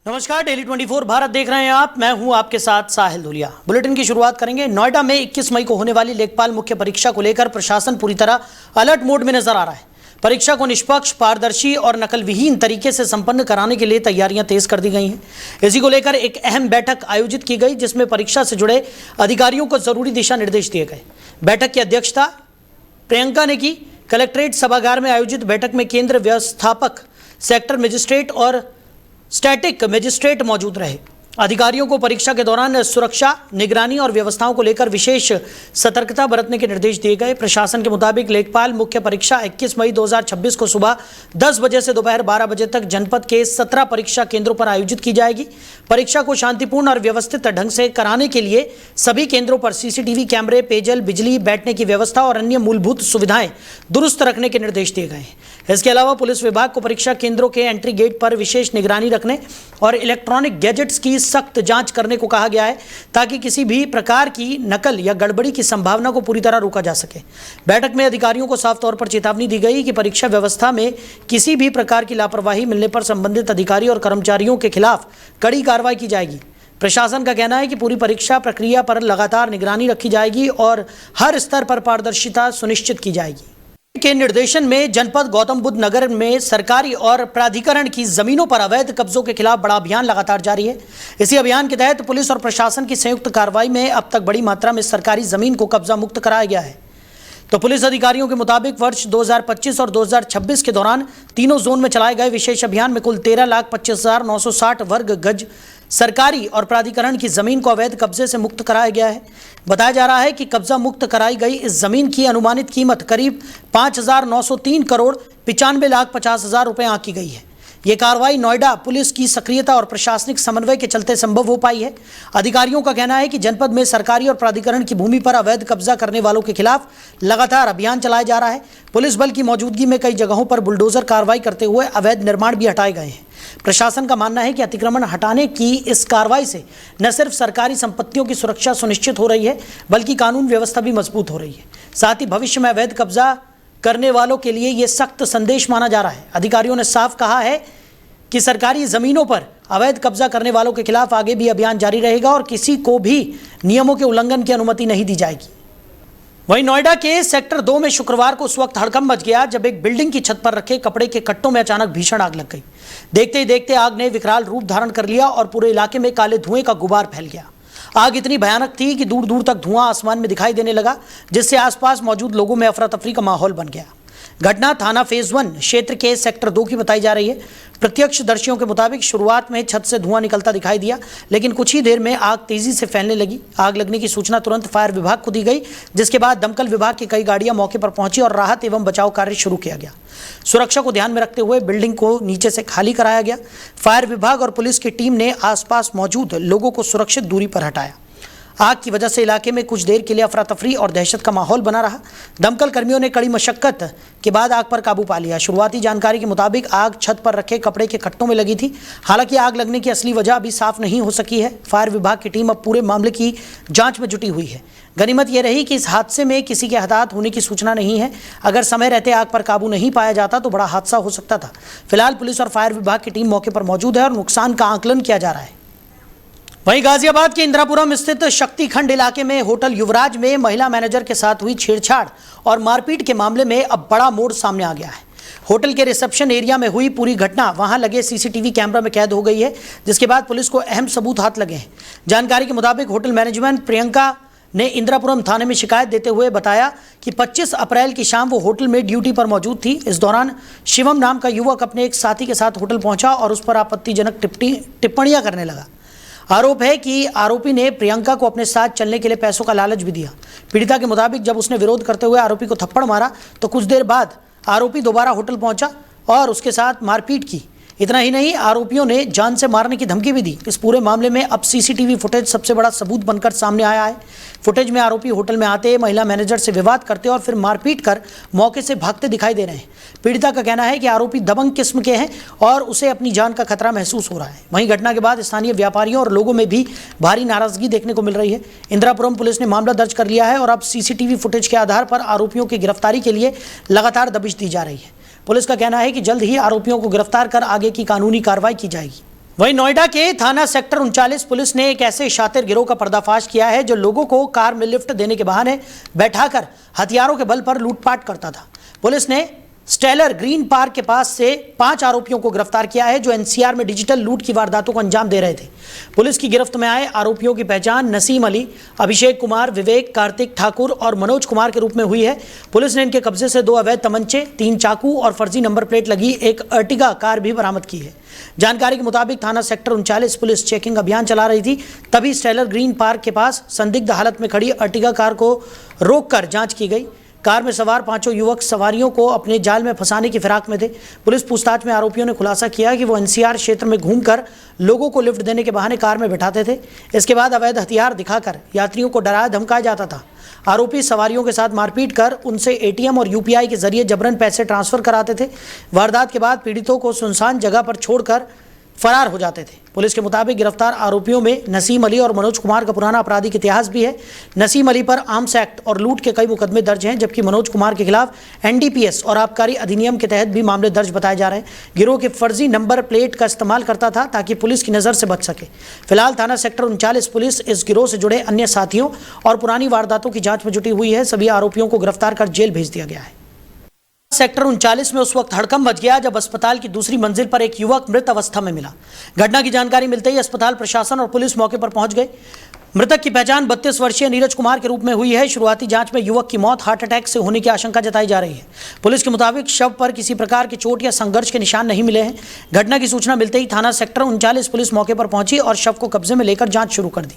नमस्कार, डेली 24 भारत देख रहे हैं आप। मैं हूं आपके साथ साहिल धुलिया। बुलेटिन की शुरुआत करेंगे। नोएडा में 21 मई को होने वाली लेखपाल मुख्य परीक्षा को लेकर प्रशासन पूरी तरह अलर्ट मोड में नजर आ रहा है। परीक्षा को निष्पक्ष, पारदर्शी और नकल विहीन तरीके से संपन्न कराने के लिए तैयारियां तेज कर दी गई हैं। इसी को लेकर एक अहम बैठक आयोजित की गई, जिसमें परीक्षा से जुड़े अधिकारियों को जरूरी दिशा निर्देश दिए गए। बैठक की अध्यक्षता प्रियंका ने की। कलेक्ट्रेट सभागार में आयोजित बैठक में केंद्र व्यवस्थापक, सेक्टर मजिस्ट्रेट और स्टैटिक मजिस्ट्रेट मौजूद रहे। अधिकारियों को परीक्षा के दौरान सुरक्षा, निगरानी और व्यवस्थाओं को लेकर विशेष सतर्कता बरतने के निर्देश दिए गए। प्रशासन के मुताबिक लेखपाल मुख्य परीक्षा 21 मई 2026 को सुबह 10 बजे से दोपहर 12 बजे तक जनपद के 17 परीक्षा केंद्रों पर आयोजित की जाएगी। परीक्षा को शांतिपूर्ण और व्यवस्थित ढंग से कराने के लिए सभी केंद्रों पर सीसीटीवी कैमरे, पेयजल, बिजली, बैठने की व्यवस्था और अन्य मूलभूत सुविधाएं दुरुस्त रखने के निर्देश दिए गए हैं। इसके अलावा पुलिस विभाग को परीक्षा केंद्रों के एंट्री गेट पर विशेष निगरानी रखने और इलेक्ट्रॉनिक गैजेट्स की सख्त जांच करने को कहा गया है, ताकि किसी भी प्रकार की नकल या गड़बड़ी की संभावना को पूरी तरह रोका जा सके। बैठक में अधिकारियों को साफ तौर पर चेतावनी दी गई कि परीक्षा व्यवस्था में किसी भी प्रकार की लापरवाही मिलने पर संबंधित अधिकारी और कर्मचारियों के खिलाफ कड़ी कार्रवाई की जाएगी। प्रशासन का कहना है कि पूरी परीक्षा प्रक्रिया पर लगातार निगरानी रखी जाएगी और हर स्तर पर पारदर्शिता सुनिश्चित की जाएगी। के निर्देशन में जनपद गौतम बुद्ध नगर में सरकारी और प्राधिकरण की जमीनों पर अवैध कब्जों के खिलाफ बड़ा अभियान लगातार जारी है। इसी अभियान के तहत पुलिस और प्रशासन की संयुक्त कार्रवाई में अब तक बड़ी मात्रा में सरकारी जमीन को कब्जा मुक्त कराया गया है। तो पुलिस अधिकारियों के मुताबिक वर्ष 2025 और 2026 के दौरान तीनों जोन में चलाए गए विशेष अभियान में कुल 13,25,960 वर्ग गज सरकारी और प्राधिकरण की जमीन को अवैध कब्जे से मुक्त कराया गया है। बताया जा रहा है कि कब्जा मुक्त कराई गई इस जमीन की अनुमानित कीमत करीब 5,903 करोड़ 95,50,000 रुपये आंकी गई है। ये कार्रवाई नोएडा पुलिस की सक्रियता और प्रशासनिक समन्वय के चलते संभव हो पाई है। अधिकारियों का कहना है कि जनपद में सरकारी और प्राधिकरण की भूमि पर अवैध कब्जा करने वालों के खिलाफ लगातार अभियान चलाया जा रहा है। पुलिस बल की मौजूदगी में कई जगहों पर बुलडोजर कार्रवाई करते हुए अवैध निर्माण भी हटाए गए हैं। प्रशासन का मानना है कि अतिक्रमण हटाने की इस कार्रवाई से न सिर्फ सरकारी संपत्तियों की सुरक्षा सुनिश्चित हो रही है, बल्कि कानून व्यवस्था भी मजबूत हो रही है। साथ ही भविष्य में अवैध कब्जा करने वालों के लिए यह सख्त संदेश माना जा रहा है। अधिकारियों ने साफ कहा है कि सरकारी जमीनों पर अवैध कब्जा करने वालों के खिलाफ आगे भी अभियान जारी रहेगा और किसी को भी नियमों के उल्लंघन की अनुमति नहीं दी जाएगी। वहीं नोएडा के सेक्टर 2 में शुक्रवार को उस वक्त हड़कंप मच गया जब एक बिल्डिंग की छत पर रखे कपड़े के कट्टों में अचानक भीषण आग लग गई। देखते ही देखते आग ने विकराल रूप धारण कर लिया और पूरे इलाके में काले धुएं का गुबार फैल गया। आग इतनी भयानक थी कि दूर दूर तक धुआं आसमान में दिखाई देने लगा, जिससे आसपास मौजूद लोगों में अफरा तफरी का माहौल बन गया। घटना थाना फेज 1 क्षेत्र के सेक्टर 2 की बताई जा रही है। प्रत्यक्षदर्शियों के मुताबिक शुरुआत में छत से धुआं निकलता दिखाई दिया, लेकिन कुछ ही देर में आग तेजी से फैलने लगी। आग लगने की सूचना तुरंत फायर विभाग को दी गई, जिसके बाद दमकल विभाग की कई गाड़ियां मौके पर पहुंची और राहत एवं बचाव कार्य शुरू किया गया। सुरक्षा को ध्यान में रखते हुए बिल्डिंग को नीचे से खाली कराया गया। फायर विभाग और पुलिस की टीम ने आसपास मौजूद लोगों को सुरक्षित दूरी पर हटाया। आग की वजह से इलाके में कुछ देर के लिए अफरा तफरी और दहशत का माहौल बना रहा। दमकल कर्मियों ने कड़ी मशक्कत के बाद आग पर काबू पा लिया। शुरुआती जानकारी के मुताबिक आग छत पर रखे कपड़े के कट्टों में लगी थी। हालांकि आग लगने की असली वजह अभी साफ नहीं हो सकी है। फायर विभाग की टीम अब पूरे मामले की जांच में जुटी हुई है। गनीमत यह रही कि इस हादसे में किसी के हताहत होने की सूचना नहीं है। अगर समय रहते आग पर काबू नहीं पाया जाता तो बड़ा हादसा हो सकता था। फिलहाल पुलिस और फायर विभाग की टीम मौके पर मौजूद है और नुकसान का आकलन किया जा रहा है। वहीं गाजियाबाद के इंदिरापुरम स्थित शक्तिखंड इलाके में होटल युवराज में महिला मैनेजर के साथ हुई छेड़छाड़ और मारपीट के मामले में अब बड़ा मोड़ सामने आ गया है। होटल के रिसेप्शन एरिया में हुई पूरी घटना वहां लगे सीसीटीवी कैमरा में कैद हो गई है, जिसके बाद पुलिस को अहम सबूत हाथ लगे हैं। जानकारी के मुताबिक होटल मैनेजमेंट प्रियंका ने इंदिरापुरम थाने में शिकायत देते हुए बताया कि 25 अप्रैल की शाम वो होटल में ड्यूटी पर मौजूद थी। इस दौरान शिवम नाम का युवक अपने एक साथी के साथ होटल पहुंचा और उस पर आपत्तिजनक टिप्पणियां करने लगा। आरोप है कि आरोपी ने प्रियंका को अपने साथ चलने के लिए पैसों का लालच भी दिया। पीड़िता के मुताबिक जब उसने विरोध करते हुए आरोपी को थप्पड़ मारा तो कुछ देर बाद आरोपी दोबारा होटल पहुंचा और उसके साथ मारपीट की। इतना ही नहीं, आरोपियों ने जान से मारने की धमकी भी दी। इस पूरे मामले में अब सीसीटीवी फुटेज सबसे बड़ा सबूत बनकर सामने आया है। फुटेज में आरोपी होटल में आते, महिला मैनेजर से विवाद करते और फिर मारपीट कर मौके से भागते दिखाई दे रहे हैं। पीड़िता का कहना है कि आरोपी दबंग किस्म के हैं और उसे अपनी जान का खतरा महसूस हो रहा है। वहीं घटना के बाद स्थानीय व्यापारियों और लोगों में भी भारी नाराजगी देखने को मिल रही है। इंदिरापुरम पुलिस ने मामला दर्ज कर लिया है और अब सीसीटीवी फुटेज के आधार पर आरोपियों की गिरफ्तारी के लिए लगातार दबिश दी जा रही है। पुलिस का कहना है कि जल्द ही आरोपियों को गिरफ्तार कर आगे की कानूनी कार्रवाई की जाएगी। वहीं नोएडा के थाना सेक्टर 39 पुलिस ने एक ऐसे शातिर गिरोह का पर्दाफाश किया है जो लोगों को कार में लिफ्ट देने के बहाने बैठाकर हथियारों के बल पर लूटपाट करता था। पुलिस ने स्टेलर ग्रीन पार्क के पास से 5 आरोपियों को गिरफ्तार किया है जो एनसीआर में डिजिटल लूट की वारदातों को अंजाम दे रहे थे। पुलिस की गिरफ्त में आए आरोपियों की पहचान नसीम अली, अभिषेक कुमार, विवेक, कार्तिक ठाकुर और मनोज कुमार के रूप में हुई है। पुलिस ने इनके कब्जे से 2 अवैध तमंचे, 3 चाकू और फर्जी नंबर प्लेट लगी एक अर्टिगा कार भी बरामद की है। जानकारी के मुताबिक थाना सेक्टर 39 पुलिस चेकिंग अभियान चला रही थी, तभी स्टेलर ग्रीन पार्क के पास संदिग्ध हालत में खड़ी अर्टिगा कार को रोककर जांच की गई। कार में सवार 5 युवक सवारियों को अपने जाल में फंसाने की फिराक में थे। पुलिस पूछताछ में आरोपियों ने खुलासा किया कि वो एनसीआर क्षेत्र में घूमकर लोगों को लिफ्ट देने के बहाने कार में बिठाते थे। इसके बाद अवैध हथियार दिखाकर यात्रियों को डराया धमकाया जाता था। आरोपी सवारियों के साथ मारपीट कर उनसे एटीएम और यूपीआई के जरिए जबरन पैसे ट्रांसफर कराते थे। वारदात के बाद पीड़ितों को सुनसान जगह पर छोड़कर फरार हो जाते थे। पुलिस के मुताबिक गिरफ्तार आरोपियों में नसीम अली और मनोज कुमार का पुराना आपराधिक इतिहास भी है। नसीम अली पर आर्म्स एक्ट और लूट के कई मुकदमे दर्ज हैं, जबकि मनोज कुमार के खिलाफ एनडीपीएस और आबकारी अधिनियम के तहत भी मामले दर्ज बताए जा रहे हैं। गिरोह के फर्जी नंबर प्लेट का इस्तेमाल करता था ताकि पुलिस की नज़र से बच सके। फिलहाल थाना सेक्टर 39 पुलिस इस गिरोह से जुड़े अन्य साथियों और पुरानी वारदातों की जाँच में जुटी हुई है। सभी आरोपियों को गिरफ्तार कर जेल भेज दिया गया है। सेक्टर 39 में उस वक्त हड़कंप मच गया जब अस्पताल की दूसरी मंजिल पर एक युवक मृत अवस्था में मिला। घटना की जानकारी मिलते ही अस्पताल प्रशासन और पुलिस मौके पर पहुंच गए। मृतक की पहचान 32 वर्षीय नीरज कुमार के रूप में हुई है। शुरुआती जांच में युवक की मौत हार्ट अटैक से होने की आशंका जताई जा रही है। पुलिस के मुताबिक शव पर किसी प्रकार की चोट या संघर्ष के निशान नहीं मिले हैं। घटना की सूचना मिलते ही थाना सेक्टर 39 पुलिस मौके पर पहुंची और शव को कब्जे में लेकर जांच शुरू कर दी।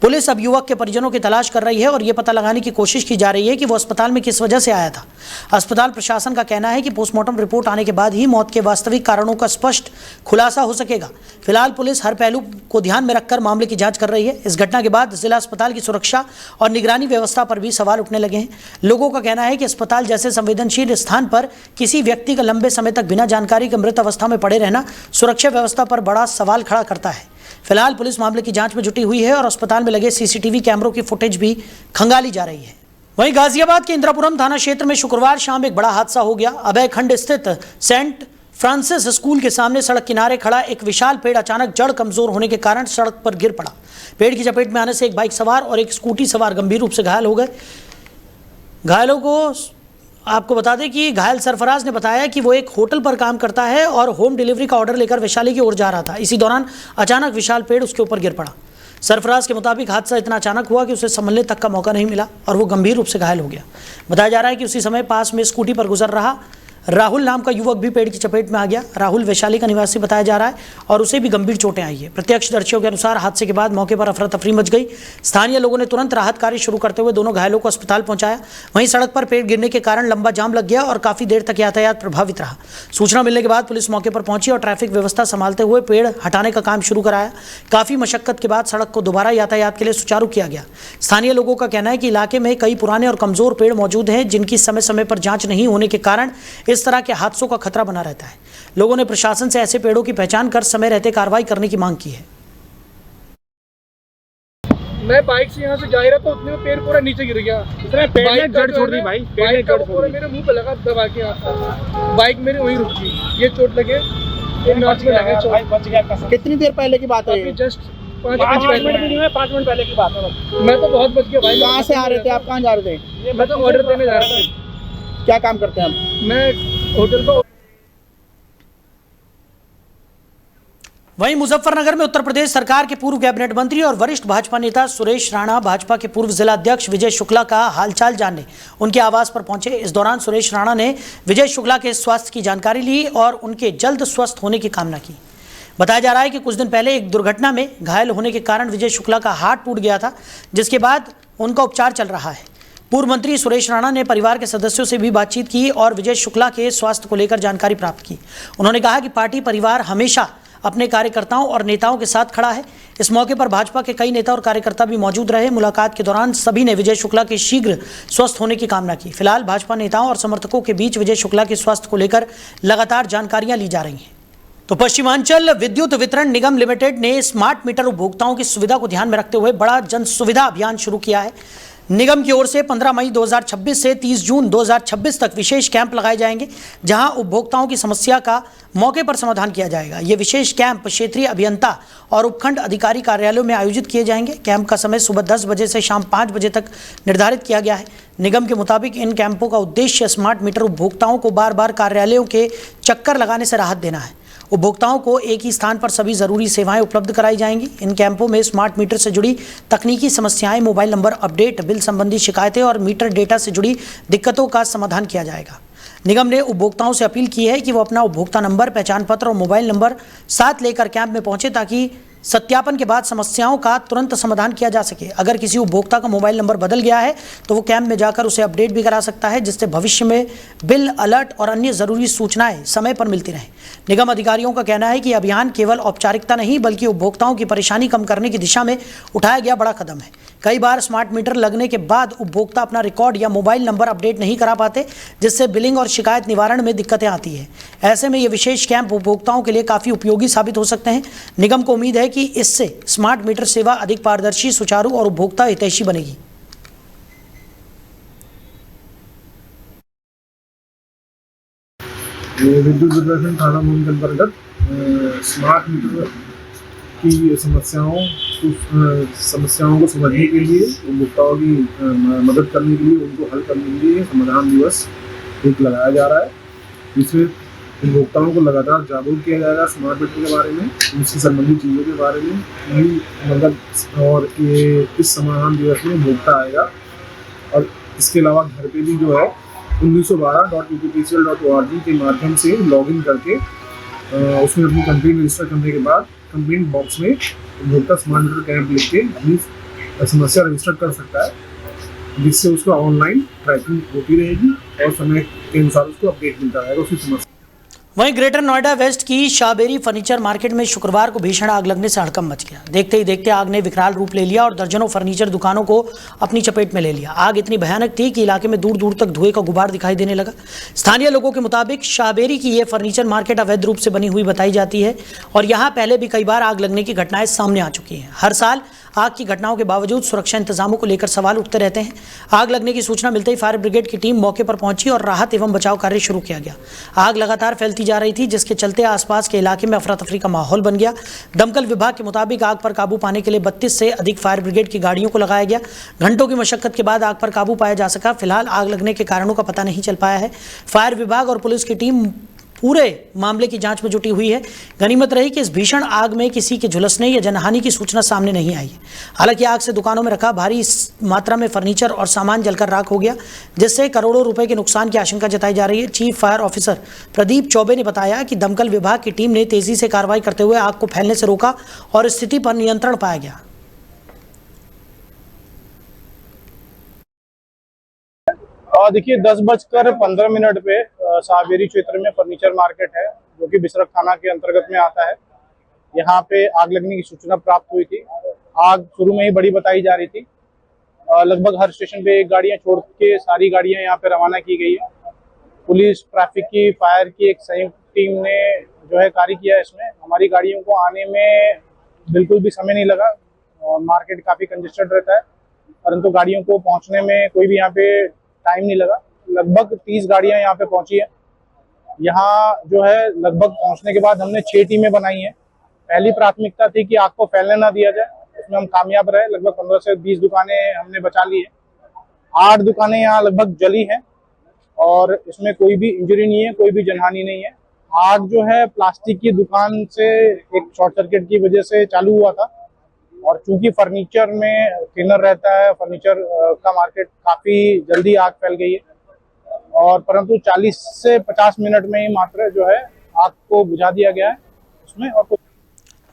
पुलिस अब युवक के परिजनों की तलाश कर रही है और ये पता लगाने की कोशिश की जा रही है कि वो अस्पताल में किस वजह से आया था। अस्पताल प्रशासन का कहना है कि पोस्टमार्टम रिपोर्ट आने के बाद ही मौत के वास्तविक कारणों का स्पष्ट खुलासा हो सकेगा। फिलहाल पुलिस हर पहलू को ध्यान में रखकर मामले की जांच कर रही है। इस घटना के बाद जिला अस्पताल की सुरक्षा और निगरानी व्यवस्था पर भी सवाल उठने लगे हैं। लोगों का कहना है कि अस्पताल जैसे संवेदनशील स्थान पर किसी व्यक्ति का लंबे समय तक बिना जानकारी के मृत अवस्था में पड़े रहना सुरक्षा व्यवस्था पर बड़ा सवाल खड़ा करता है। फिलहाल पुलिस मामले की जांच में जुटी हुई है और अस्पताल में लगे सीसीटीवी कैमरों की फुटेज भी खंगाली जा रही है। वहीं गाजियाबाद के इंद्रापुरम थाना क्षेत्र में शुक्रवार शाम एक बड़ा हादसा हो गया। अभय खंड स्थित सेंट फ्रांसिस स्कूल के सामने सड़क किनारे खड़ा एक विशाल पेड़ अचानक जड़ कमजोर होने के कारण सड़क पर गिर पड़ा। पेड़ की चपेट में आने से एक बाइक सवार और एक स्कूटी सवार गंभीर रूप से घायल हो गए। घायलों को आपको बता दें कि घायल सरफराज ने बताया कि वो एक होटल पर काम करता है और होम डिलीवरी का ऑर्डर लेकर वैशाली की ओर जा रहा था। इसी दौरान अचानक विशाल पेड़ उसके ऊपर गिर पड़ा। सरफराज के मुताबिक हादसा इतना अचानक हुआ कि उसे संभलने तक का मौका नहीं मिला और वो गंभीर रूप से घायल हो गया। बताया जा रहा है कि उसी समय पास में स्कूटी पर गुजर रहा राहुल नाम का युवक भी पेड़ की चपेट में आ गया। राहुल वैशाली का निवासी बताया जा रहा है और उसे भी गंभीर चोटें आई है। प्रत्यक्षदर्शियों के अनुसार हादसे के बाद मौके पर अफरा तफरी मच गई। स्थानीय लोगों ने तुरंत राहत कार्य शुरू करते हुए दोनों घायलों को अस्पताल पहुंचाया। वहीं सड़क पर पेड़ गिरने के कारण लंबा जाम लग गया और काफी देर तक यातायात प्रभावित रहा। सूचना मिलने के बाद पुलिस मौके पर पहुंची और ट्रैफिक व्यवस्था संभालते हुए पेड़ हटाने का काम शुरू कराया। काफी मशक्कत के बाद सड़क को दोबारा यातायात के लिए सुचारू किया गया। स्थानीय लोगों का कहना है कि इलाके में कई पुराने और कमजोर पेड़ मौजूद हैं जिनकी समय समय पर जांच नहीं होने के कारण इस तरह के हादसों का खतरा बना रहता है। लोगों ने प्रशासन से ऐसे पेड़ों की पहचान कर समय रहते कार्रवाई करने की मांग की है। मैं बाइक से यहाँ से जा रहा था, उतने में पेड़ पूरा नीचे गिर गया। इतना पेड़ ने जड़ छोड़ दी भाई, पेड़ ने जड़ छोड़ दी। मेरे मुंह पे लगा दबा के, बाइक मेरी वहीं रुक गई। ये चोट लगे, ये नाक में लगे चोट। बच गया कसम। कितनी देर पहले की बात है ये? जस्ट 5 मिनट भी नहीं है, 5 मिनट पहले की बात है। मैं तो बहुत बच गया भाई। कहाँ से आ रहे थे आप? कहाँ जा रहे थे? मैं तो ऑर्डर देने जा रहा था। क्या काम करते हैं आप? मैं होटल को। वहीं मुजफ्फरनगर में उत्तर प्रदेश सरकार के पूर्व कैबिनेट मंत्री और वरिष्ठ भाजपा नेता सुरेश राणा भाजपा के पूर्व जिला अध्यक्ष विजय शुक्ला का हालचाल जानने उनके आवास पर पहुंचे। इस दौरान सुरेश राणा ने विजय शुक्ला के स्वास्थ्य की जानकारी ली और उनके जल्द स्वस्थ होने की कामना की। बताया जा रहा है कि कुछ दिन पहले एक दुर्घटना में घायल होने के कारण विजय शुक्ला का हाथ टूट गया था, जिसके बाद उनका उपचार चल रहा है। पूर्व मंत्री सुरेश राणा ने परिवार के सदस्यों से भी बातचीत की और विजय शुक्ला के स्वास्थ्य को लेकर जानकारी प्राप्त की। उन्होंने कहा कि पार्टी परिवार हमेशा अपने कार्यकर्ताओं और नेताओं के साथ खड़ा है। इस मौके पर भाजपा के कई नेता और कार्यकर्ता भी मौजूद रहे। मुलाकात के दौरान सभी ने विजय शुक्ला के शीघ्र स्वस्थ होने की कामना की। फिलहाल भाजपा नेताओं और समर्थकों के बीच विजय शुक्ला के स्वास्थ्य को लेकर लगातार जानकारियां ली जा रही हैं। तो पश्चिमांचल विद्युत वितरण निगम लिमिटेड ने स्मार्ट मीटर उपभोक्ताओं की सुविधा को ध्यान में रखते हुए बड़ा जन सुविधा अभियान शुरू किया है। निगम की ओर से 15 मई 2026 से 30 जून 2026 तक विशेष कैंप लगाए जाएंगे, जहां उपभोक्ताओं की समस्या का मौके पर समाधान किया जाएगा। ये विशेष कैंप क्षेत्रीय अभियंता और उपखंड अधिकारी कार्यालयों में आयोजित किए जाएंगे। कैंप का समय सुबह 10 बजे से शाम 5 बजे तक निर्धारित किया गया है। निगम के मुताबिक इन कैंपों का उद्देश्य स्मार्ट मीटर उपभोक्ताओं को बार बार कार्यालयों के चक्कर लगाने से राहत देना है। उपभोक्ताओं को एक ही स्थान पर सभी जरूरी सेवाएं उपलब्ध कराई जाएंगी। इन कैंपों में स्मार्ट मीटर से जुड़ी तकनीकी समस्याएं, मोबाइल नंबर अपडेट, बिल संबंधी शिकायतें और मीटर डेटा से जुड़ी दिक्कतों का समाधान किया जाएगा। निगम ने उपभोक्ताओं से अपील की है कि वो अपना उपभोक्ता नंबर, पहचान पत्र और मोबाइल नंबर साथ लेकर कैंप में पहुंचे, ताकि सत्यापन के बाद समस्याओं का तुरंत समाधान किया जा सके। अगर किसी उपभोक्ता का मोबाइल नंबर बदल गया है तो वो कैंप में जाकर उसे अपडेट भी करा सकता है, जिससे भविष्य में बिल, अलर्ट और अन्य जरूरी सूचनाएं समय पर मिलती रहें। निगम अधिकारियों का कहना है कि यह अभियान केवल औपचारिकता नहीं, बल्कि उपभोक्ताओं की परेशानी कम करने की दिशा में उठाया गया बड़ा कदम है। कई बार स्मार्ट मीटर लगने के बाद उपभोक्ता अपना रिकॉर्ड या मोबाइल नंबर अपडेट नहीं करा पाते, जिससे बिलिंग और शिकायत निवारण में दिक्कतें आती है। ऐसे में ये विशेष कैंप उपभोक्ताओं के लिए काफ़ी उपयोगी साबित हो सकते हैं। निगम को उम्मीद है कि इससे स्मार्ट मीटर सेवा अधिक पारदर्शी, सुचारू और उपभोक्ता हितैषी बनेगी। ये विद्युत वितरण थाना मूल के अंतर्गत स्मार्ट मीटर की समस्याओं को समझने के लिए, उपभोक्ताओं की मदद करने के लिए, उनको हल करने के लिए समाधान दिवस एक लगाया जा रहा है। इसमें उपभोक्ताओं को लगातार जागरूक किया जाएगा स्मार्ट मीटर के बारे में, उससे संबंधित चीज़ों के बारे में मतलब, और ये इस समाधान दिवस में उपभोक्ता आएगा। और इसके अलावा घर पे भी जो है 1912.uptcl.org के माध्यम से लॉगिन करके उसमें अपनी कंप्लेंट रजिस्टर करने के बाद कंप्लेंट बॉक्स में उपभोक्ता स्मार्ट मीटर कैंप लिख के अपनी समस्या रजिस्टर कर सकता है, जिससे उसका ऑनलाइन ट्रैकिंग होती रहेगी और समय के अनुसार उसको अपडेट मिलता रहेगा उसकी समस्या। वहीं ग्रेटर नोएडा वेस्ट की शाहबेरी फर्नीचर मार्केट में शुक्रवार को भीषण आग लगने से हड़कंप मच गया। देखते ही देखते आग ने विकराल रूप ले लिया और दर्जनों फर्नीचर दुकानों को अपनी चपेट में ले लिया। आग इतनी भयानक थी कि इलाके में दूर दूर तक धुएं का गुबार दिखाई देने लगा। स्थानीय लोगों के मुताबिक शाहबेरी की यह फर्नीचर मार्केट अवैध रूप से बनी हुई बताई जाती है और यहाँ पहले भी कई बार आग लगने की घटनाएं सामने आ चुकी हैं। हर साल आग की घटनाओं के बावजूद सुरक्षा इंतजामों को लेकर सवाल उठते रहते हैं। आग लगने की सूचना मिलते ही फायर ब्रिगेड की टीम मौके पर पहुंची और राहत एवं बचाव कार्य शुरू किया गया। आग लगातार फैलती जा रही थी, जिसके चलते आसपास के इलाके में अफरा तफरी का माहौल बन गया। दमकल विभाग के मुताबिक आग पर काबू पाने के लिए 32 से अधिक फायर ब्रिगेड की गाड़ियों को लगाया गया। घंटों की मशक्कत के बाद आग पर काबू पाया जा सका। फिलहाल आग लगने के कारणों का पता नहीं चल पाया है। फायर विभाग और पुलिस की टीम पूरे मामले की जांच में जुटी हुई है। गनीमत रही कि इस भीषण आग में किसी के झुलसने या जनहानि की सूचना सामने नहीं आई है। हालांकि आग से दुकानों में रखा भारी मात्रा में फर्नीचर और सामान जलकर राख हो गया, जिससे करोड़ों रुपए के नुकसान की आशंका जताई जा रही है। Chief fire officer Pradeep Choubey ने बताया कि दमकल विभाग की टीम ने तेजी से कार्रवाई करते हुए आग को फैलने से रोका और स्थिति पर नियंत्रण पाया गया। देखिए 10:15 पे शाहबेरी क्षेत्र में फर्नीचर मार्केट है, जो कि बिसरख थाना के अंतर्गत में आता है। यहाँ पे आग लगने की सूचना प्राप्त हुई थी। आग शुरू में ही बड़ी बताई जा रही थी। लगभग हर स्टेशन पे एक गाड़ियाँ छोड़ के सारी गाड़ियाँ यहाँ पे रवाना की गई है। पुलिस, ट्रैफिक की, फायर की एक संयुक्त टीम ने जो है कार्य किया। इसमें हमारी गाड़ियों को आने में बिल्कुल भी समय नहीं लगा। मार्केट काफ़ी कंजेस्टेड रहता है, परंतु गाड़ियों को पहुँचने में कोई भी यहाँ पे टाइम नहीं लगा। लगभग 30 गाड़ियां यहाँ पे पहुंची है। यहाँ जो है लगभग पहुंचने के बाद हमने 6 टीमें बनाई हैं। पहली प्राथमिकता थी कि आग को फैलने ना दिया जाए, उसमें हम कामयाब रहे। लगभग 15 से 20 दुकानें हमने बचा ली है। 8 दुकानें यहाँ लगभग जली हैं और इसमें कोई भी इंजरी नहीं है, कोई भी जनहानि नहीं है। आग जो है प्लास्टिक की दुकान से एक शॉर्ट सर्किट की वजह से चालू हुआ था और चूंकि फर्नीचर में थिनर रहता है, फर्नीचर का मार्केट काफी जल्दी आग फैल गई है और परंतु 40 से 50 मिनट में ही मात्र जो है आग को बुझा दिया गया है उसमें। और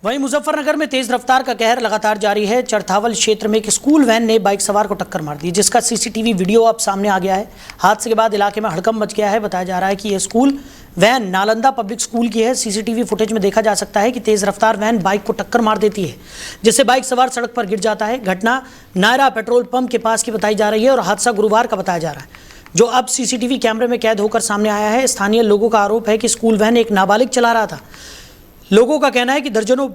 वहीं मुजफ्फरनगर में तेज रफ्तार का कहर लगातार जारी है। चरथावल क्षेत्र में एक स्कूल वैन ने बाइक सवार को टक्कर मार दी, जिसका सीसीटीवी वीडियो अब सामने आ गया है। हादसे के बाद इलाके में हड़कंप मच गया है। बताया जा रहा है कि यह school van Nalanda public school की है। सीसीटीवी फुटेज में देखा जा सकता है कि तेज रफ्तार वैन बाइक को टक्कर मार देती है, जिससे बाइक सवार सड़क पर गिर जाता है। घटना नायरा पेट्रोल पंप के पास की बताई जा रही है और हादसा गुरुवार का बताया जा रहा है, जो अब सीसीटीवी कैमरे में कैद होकर सामने आया है। स्थानीय लोगों का आरोप है कि स्कूल वैन एक नाबालिग चला रहा था। लोगों का कहना है कि दर्जनों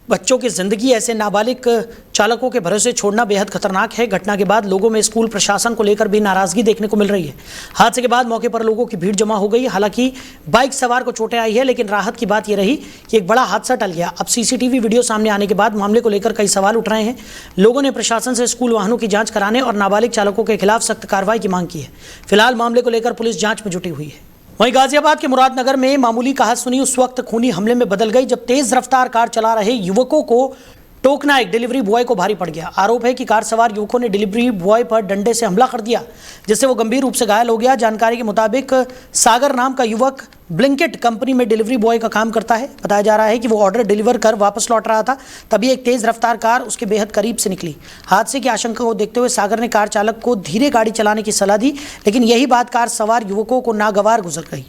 बच्चों की जिंदगी ऐसे नाबालिग चालकों के भरोसे छोड़ना बेहद खतरनाक है। घटना के बाद लोगों में स्कूल प्रशासन को लेकर भी नाराजगी देखने को मिल रही है। हादसे के बाद मौके पर लोगों की भीड़ जमा हो गई। हालांकि बाइक सवार को चोटें आई है, लेकिन राहत की बात यह रही कि एक बड़ा हादसा टल गया। अब सीसीटीवी वीडियो सामने आने के बाद मामले को लेकर कई सवाल उठ रहे हैं। लोगों ने प्रशासन से स्कूल वाहनों की जांच कराने और नाबालिग चालकों के खिलाफ सख्त कार्रवाई की मांग की है। फिलहाल मामले को लेकर पुलिस जांच में जुटी हुई है। वहीं गाजियाबाद के मुरादनगर में मामूली कहासुनी उस वक्त खूनी हमले में बदल गई जब तेज रफ्तार कार चला रहे युवकों को टोकना एक डिलीवरी बॉय को भारी पड़ गया। आरोप है कि कार सवार युवकों ने डिलीवरी बॉय पर डंडे से हमला कर दिया, जिससे वो गंभीर रूप से घायल हो गया। जानकारी के मुताबिक सागर नाम का युवक ब्लिंकिट कंपनी में डिलीवरी बॉय का काम करता है। बताया जा रहा है कि वो ऑर्डर डिलीवर कर वापस लौट रहा था, तभी एक तेज रफ्तार कार उसके बेहद करीब से निकली। हादसे की आशंका को देखते हुए सागर ने कार चालक को धीरे गाड़ी चलाने की सलाह दी, लेकिन यही बात कार सवार युवकों को नागवार गुजर गई।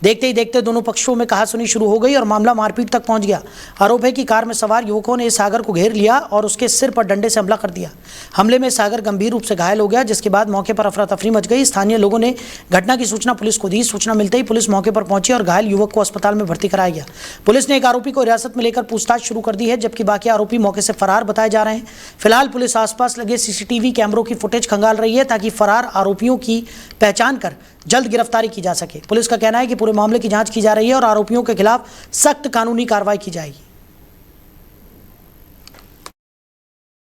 देखते ही देखते दोनों पक्षों में कहासुनी शुरू हो गई और मामला मारपीट तक पहुंच गया। आरोप है कि कार में सवार युवकों ने सागर को घेर लिया और उसके सिर पर डंडे से हमला कर दिया। हमले में सागर गंभीर रूप से घायल हो गया, जिसके बाद मौके पर अफरा तफरी मच गई। स्थानीय लोगों ने घटना की सूचना पुलिस को दी। सूचना मिलते ही पुलिस मौके पर पहुंची और घायल युवक को अस्पताल में भर्ती कराया गया। पुलिस ने एक आरोपी को हिरासत में लेकर पूछताछ शुरू कर दी है, जबकि बाकी आरोपी मौके से फरार बताए जा रहे हैं। फिलहाल पुलिस आसपास लगे सीसीटीवी कैमरों की फुटेज खंगाल रही है, ताकि फरार आरोपियों की पहचान कर जल्द गिरफ्तारी की जा सके। पुलिस का कहना है कि पूरे मामले की जांच की जा रही है और आरोपियों के खिलाफ सख्त कानूनी कार्रवाई की जाएगी।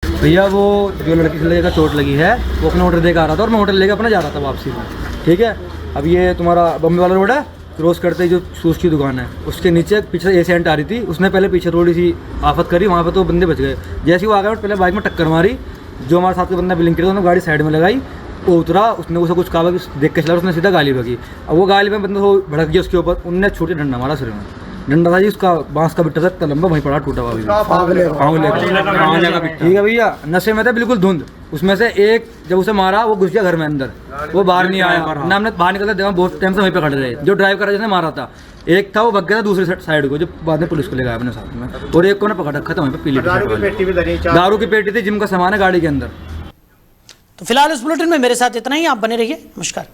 भैया वो जो लड़की से का चोट लगी है वो अपना ऑर्डर देकर आ रहा था और मैं होटल लेकर अपना जा रहा था वापसी में। ठीक है, अब ये तुम्हारा बम्बे वाला रोड है, क्रॉस करते ही जो शूज़ की दुकान है उसके नीचे पीछे एसेंट आ रही थी। उसने पहले पीछे थोड़ी सी आफत करी, वहाँ पर तो बंदे बच गए। जैसे ही वो आ गया पहले बाइक में टक्कर मारी। जो हमारे साथ के बंदा बिलिंग किया उन्होंने गाड़ी साइड में लगाई। वो उतरा, उसने उसे कुछ कहा कि देख के चला, उसने सीधा गाली बगी। अब वो गाली में बंदा वो भड़क गया उसके ऊपर, उनने छोटे डंडा मारा सिर में। डंडा था जी उसका बांस का बिट्टा था लंबा, वहीं पड़ा टूटा हुआ। ठीक है भैया, नशे में था बिल्कुल धुंध। उसमें से एक जब उसे मारा वो घुस गया घर में अंदर, वो बाहर नहीं आया ना। हमने बाहर निकलते देखा बहुत टाइम से वहीं पे खड़े रहे। जो ड्राइव कर जिसने मारा था एक था वो भग गया था दूसरी साइड को, जो बाद में पुलिस को ले गया अपने साथ में। और एक को ने पकड़ रखा था वहीं पे पीली दारू की पेटी थी, जिम का सामान है गाड़ी के अंदर। तो फिलहाल इस बुलेटिन में मेरे साथ इतना ही। आप बने रहिए। नमस्कार।